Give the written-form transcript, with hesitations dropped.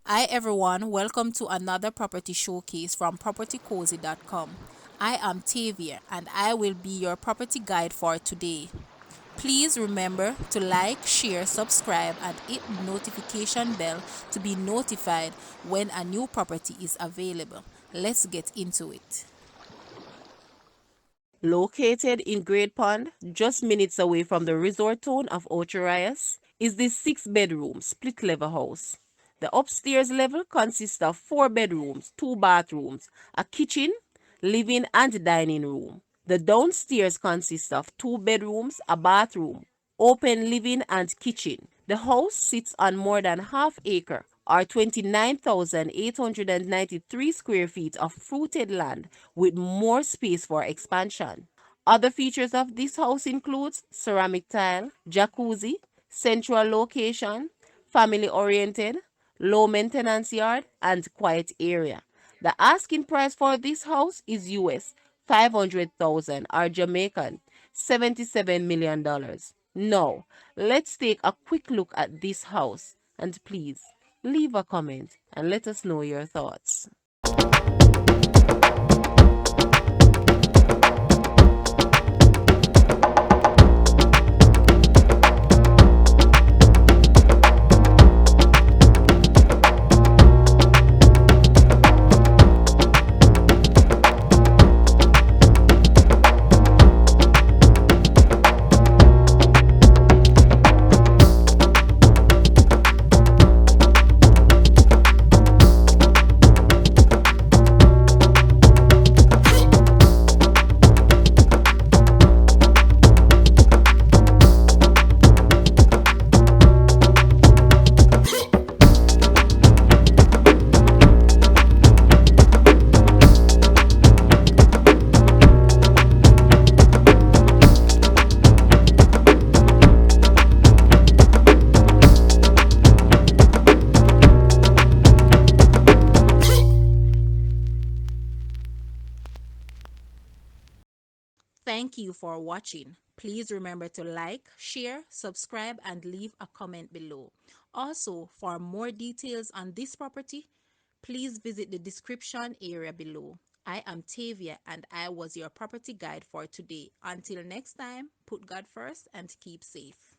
Hi everyone, welcome to another property showcase from PropertyCozy.com. I am Tavia and I will be your property guide for today. Please remember to like, share, subscribe and hit the notification bell to be notified when a new property is available. Let's get into it. Located in Great Pond, just minutes away from the resort town of Ocho Rios, is this 6-bedroom split level house. The upstairs level consists of 4 bedrooms, 2 bathrooms, a kitchen, living and dining room. The downstairs consists of 2 bedrooms, a bathroom, open living and kitchen. The house sits on more than half acre or 29,893 square feet of fruited land with more space for expansion. Other features of this house includes ceramic tile, jacuzzi, central location, family oriented, low maintenance yard, and quiet area. The asking price for this house is US 500,000 or Jamaican $77 million. Now, let's take a quick look at this house and please leave a comment and let us know your thoughts. Thank you for watching. Please remember to like, share, subscribe, and leave a comment below. Also, for more details on this property, please visit the description area below. I am Tavia and I was your property guide for today. Until next time, put God first and keep safe.